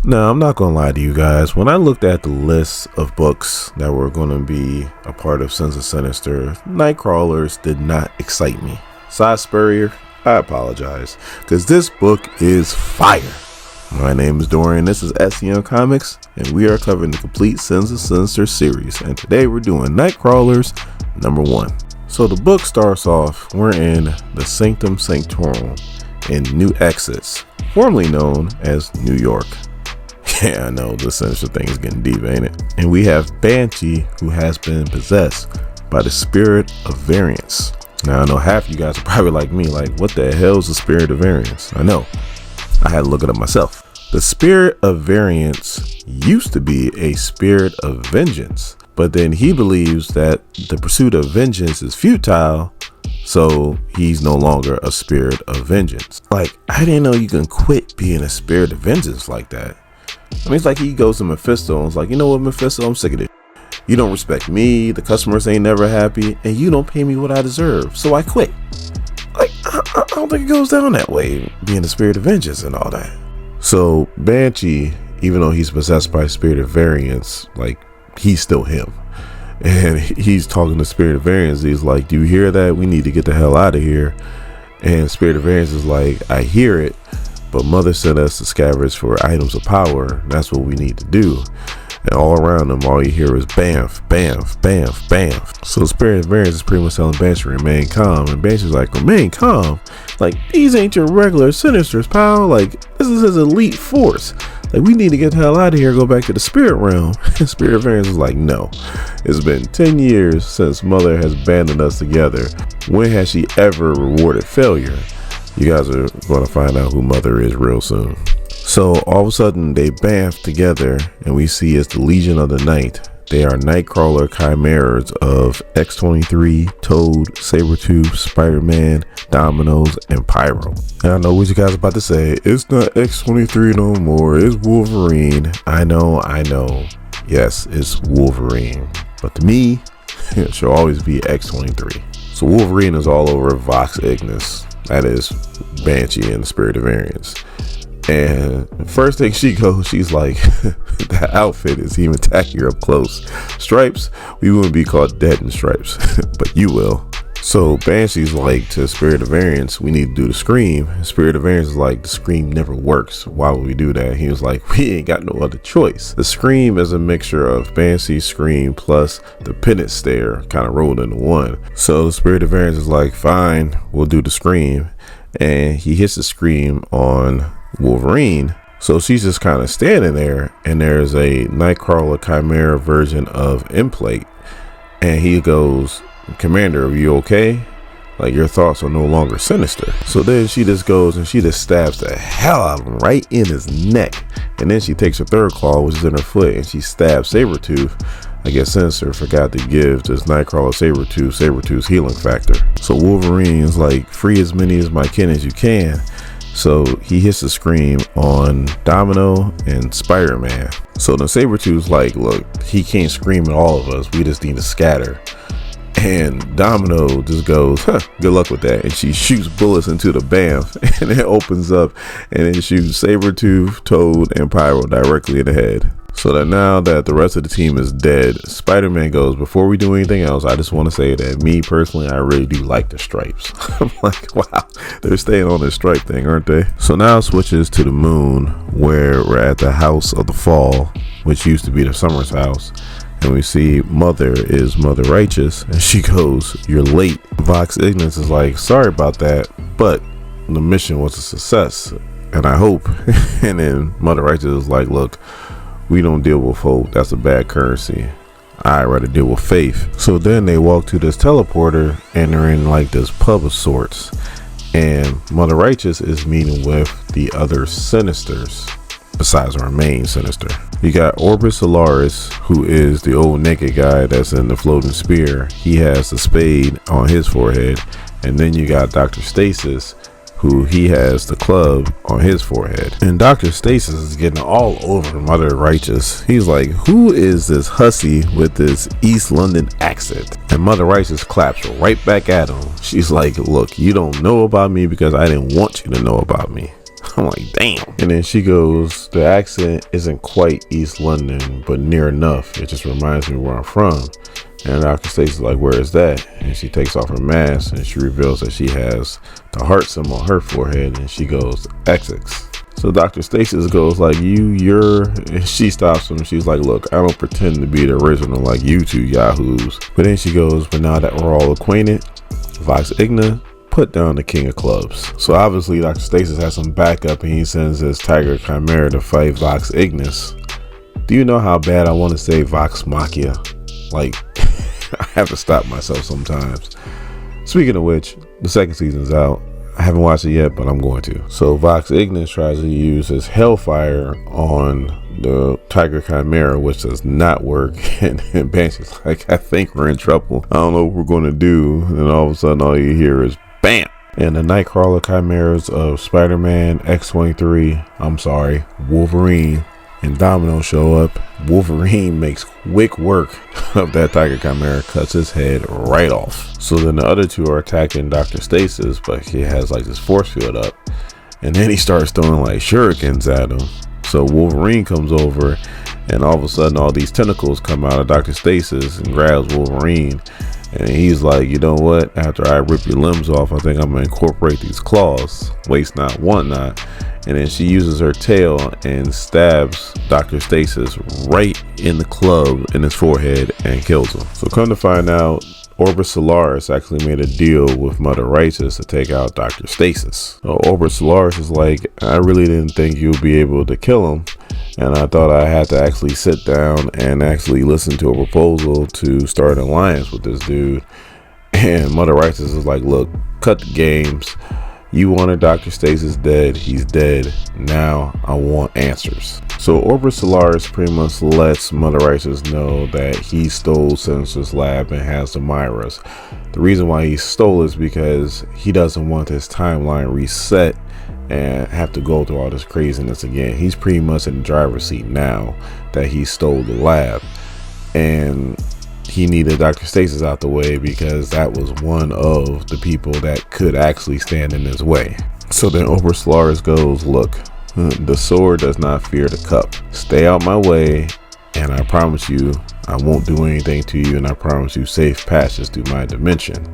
Now, I'm not gonna lie to you guys. When I looked at the list of books that were gonna be a part of Mister Sinister, Nightcrawlers did not excite me. Si Spurrier, I apologize, because this book is fire. My name is Dorian, this is SEM Comics, and we are covering the complete Mister Sinister series, and today we're doing Nightcrawlers #1. So the book starts off, we're in the Sanctum Sanctorum in New Exodus, formerly known as New York. Yeah, I know, the Sinister thing is getting deep, ain't it? And we have Banshee, who has been possessed by the spirit of variance. Now, I know half you guys are probably like me, like, what the hell is the spirit of variance? I know, I had to look it up myself. The spirit of variance used to be a spirit of vengeance, but then he believes that the pursuit of vengeance is futile, so he's no longer a spirit of vengeance. Like, I didn't know you can quit being a spirit of vengeance like that. I mean, it's like he goes to Mephisto and is like, you know what, Mephisto, I'm sick of it. You don't respect me, the customers ain't never happy, and you don't pay me what I deserve, so I quit. Like, I don't think it goes down that way, being the spirit of vengeance and all that. So Banshee, even though he's possessed by spirit of variance, like, he's still him. And he's talking to spirit of variance. He's like, do you hear that? We need to get the hell out of here. And spirit of variance is like, I hear it, but Mother sent us to scavenge for items of power. That's what we need to do. And all around them, all you hear is bamf, bamf, bamf, bamf. So Spirit of Variance is pretty much telling Banshee to remain calm. And Banshee's like, remain calm? Like, these ain't your regular Sinisters, pal. Like, this is his elite force. Like, we need to get the hell out of here, go back to the spirit realm. And Spirit of Variance is like, no. It's been 10 years since Mother has banded us together. When has she ever rewarded failure? You guys are going to find out who Mother is real soon. So all of a sudden they bamf together, and we see it's the Legion of the Night. They are Nightcrawler chimeras of X-23, Toad, Sabretooth, Spider-Man, Dominoes, and Pyro. And I know what you guys are about to say. It's not X-23 no more. It's Wolverine. I know. Yes, it's Wolverine. But to me, it should always be X-23. So Wolverine is all over Vox Ignis. That is Banshee and the Spirit of Variance. And the first thing she goes, she's like, that outfit is even tackier up close. Stripes, we wouldn't be called dead in stripes, but you will. So Banshee's like to Spirit of Variance, we need to do the scream. Spirit of Variance is like, the scream never works. Why would we do that? He was like, we ain't got no other choice. The scream is a mixture of Banshee's scream plus the penance stare kind of rolled into one. So the Spirit of Variance is like, fine, we'll do the scream. And he hits the scream on Wolverine. So she's just kind of standing there, and there's a Nightcrawler chimera version of Implate, and he goes, Commander, are you okay? Like, your thoughts are no longer sinister. So then she just goes and she just stabs the hell out of him right in his neck, and then she takes her third claw, which is in her foot, and she stabs Sabretooth. I guess Sinister forgot to give this Nightcrawler Sabretooth's healing factor. So Wolverine is like, free as many of my kin as you can. So he hits the scream on Domino and Spider-Man. So the Sabretooth's like, look, he can't scream at all of us. We just need to scatter. And Domino just goes, good luck with that. And she shoots bullets into the bamf, and it opens up and it shoots Sabretooth, Toad, and Pyro directly in the head. So that now that the rest of the team is dead, Spider-Man goes, before we do anything else, I just want to say that me personally, I really do like the stripes. I'm like, wow, they're staying on this stripe thing, aren't they? So now it switches to the moon, where we're at the House of the Fall, which used to be the Summer's house. And we see Mother is Mother Righteous, and she goes, you're late. Vox Ignis is like, sorry about that, but the mission was a success, and I hope. And then Mother Righteous is like, look, we don't deal with hope. That's a bad currency. I'd rather deal with faith. So then they walk to this teleporter, and they're in like this pub of sorts. And Mother Righteous is meeting with the other Sinisters, besides our main Sinister. You got Orbis Solaris, who is the old naked guy that's in the floating spear. He has the spade on his forehead. And then you got Dr. Stasis, who he has the club on his forehead. And Dr. Stasis is getting all over Mother Righteous. He's like, who is this hussy with this East London accent? And Mother Righteous claps right back at him. She's like, look, you don't know about me because I didn't want you to know about me. I'm like, damn. And then she goes, the accent isn't quite East London, but near enough. It just reminds me where I'm from. And Dr. Stacy's like, where is that? And she takes off her mask and she reveals that she has the heart symbol on her forehead, and she goes, XX. So Dr. Stasis goes like, and she stops him. She's like, look, I don't pretend to be the original like you two yahoos. But then she goes, but now that we're all acquainted, Vox Igna, put down the king of clubs. So obviously Dr. Stasis has some backup, and he sends his Tiger Chimera to fight Vox Ignis. Do you know how bad I want to say Vox Machia? Like, I have to stop myself sometimes. Speaking of which, the second season's out. I haven't watched it yet, but I'm going to. So Vox Ignis tries to use his Hellfire on the Tiger Chimera, which does not work. And Banshee's like, I think we're in trouble. I don't know what we're going to do. And all of a sudden, all you hear is BAM! And the Nightcrawler Chimeras of Spider-Man, Wolverine, and Domino show up. Wolverine makes quick work of that Tiger Chimera, cuts his head right off. So then the other two are attacking Dr. Stasis, but he has like this force field up, and then he starts throwing like shurikens at him. So Wolverine comes over, and all of a sudden all these tentacles come out of Dr. Stasis and grabs Wolverine, and he's like, you know what, after I rip your limbs off, I think I'm gonna incorporate these claws, waste not, want not. And then she uses her tail and stabs Dr. Stasis right in the club in his forehead and kills him. So come to find out, Orbis Solaris actually made a deal with Mother Righteous to take out Dr. Stasis. So Orbis Solaris is like, I really didn't think you'd be able to kill him, and I thought I had to actually sit down and actually listen to a proposal to start an alliance with this dude. And Mother Righteous is like, look, cut the games. You wanted Dr. Stasis dead, he's dead. Now I want answers. So Orbis Solaris pretty much lets Mother Righteous know that he stole Sinister's lab and has the Myras. The reason why he stole is because he doesn't want his timeline reset and have to go through all this craziness again. He's pretty much in the driver's seat now that he stole the lab, and he needed Dr. Stasis out the way because that was one of the people that could actually stand in his way. So then Orbis Solaris goes, look, the sword does not fear the cup. Stay out my way, and I promise you I won't do anything to you, and I promise you safe passage through my dimension.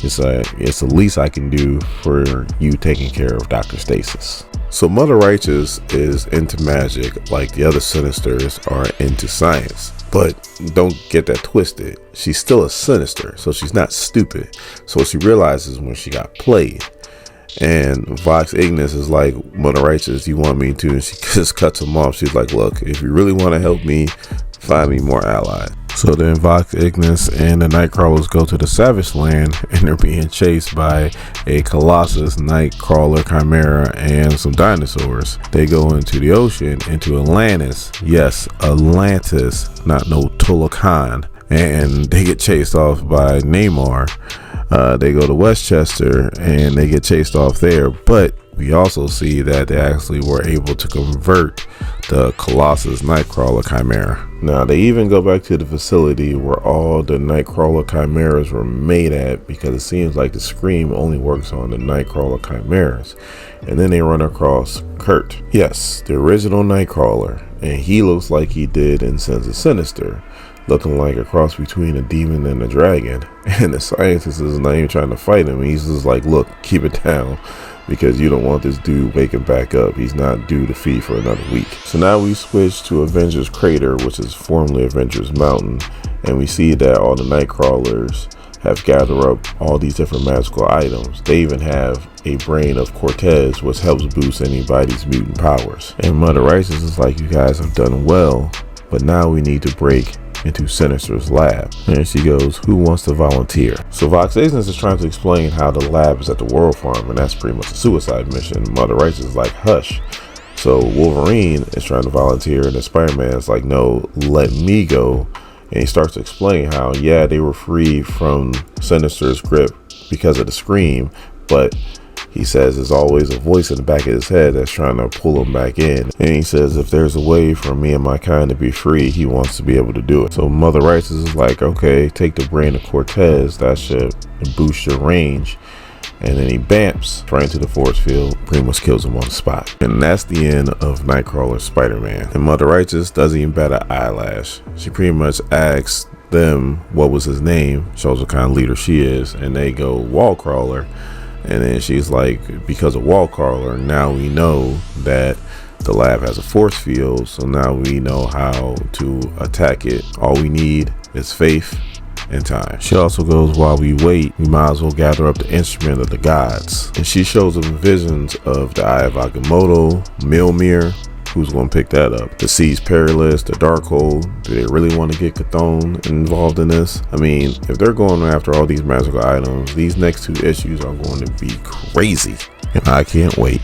It's the least I can do for you taking care of Dr. Stasis. So Mother Righteous is into magic like the other Sinisters are into science. But don't get that twisted. She's still a Sinister, so she's not stupid. So she realizes when she got played. And Vox Ignis is like, Mother Righteous, you want me to? And she just cuts him off. She's like, look, if you really want to help me, find me more allies. So then Vox Ignis and the Nightcrawlers go to the Savage Land, and they're being chased by a Colossus Nightcrawler Chimera and some dinosaurs. They go into the ocean, into Atlantis. Yes, Atlantis, not no Tolokan. And they get chased off by Namor. They go to Westchester and they get chased off there, but we also see that they actually were able to convert the Colossus Nightcrawler Chimera. Now they even go back to the facility where all the Nightcrawler Chimeras were made at, because it seems like the Scream only works on the Nightcrawler Chimeras. And then they run across Kurt. Yes, the original Nightcrawler, and he looks like he did in Sins of Sinister, looking like a cross between a demon and a dragon. And the scientist is not even trying to fight him. He's just like, look, keep it down, because you don't want this dude waking back up. He's not due to feed for another week. So now we switch to Avengers Crater, which is formerly Avengers Mountain, and we see that all the Nightcrawlers have gathered up all these different magical items. They even have a brain of Cortez, which helps boost anybody's mutant powers. And Mother Righteous is like, you guys have done well, but now we need to break into Sinister's lab. And she goes, who wants to volunteer? So Vox Ignis is trying to explain how the lab is at the World Farm, and that's pretty much a suicide mission. Mother Righteous is like, hush. So Wolverine is trying to volunteer, and the Spider-Man is like, no, let me go. And he starts to explain how, yeah, they were free from Sinister's grip because of the Scream, but he says there's always a voice in the back of his head that's trying to pull him back in. And he says if there's a way for me and my kind to be free, he wants to be able to do it. So Mother Righteous is like, okay, take the brain of Cortez. That should boost your range. and then he bamps right into the force field, pretty much kills him on the spot. And that's the end of Nightcrawler Spider-Man. And Mother Righteous doesn't even bat an eyelash. She pretty much asks them what was his name, shows what kind of leader she is, and they go Wallcrawler. And then she's like, because of Wallcrawler, now we know that the lab has a force field, so now we know how to attack it. All we need is faith and time. She also goes, while we wait, we might as well gather up the instrument of the gods. And she shows them visions of the Eye of Agamotto, Milmir, who's going to pick that up, the Seas Perilous, the Darkhold. Do they really want to get Chthon involved in this? I mean, if they're going after all these magical items, these next 2 issues are going to be crazy, and I can't wait.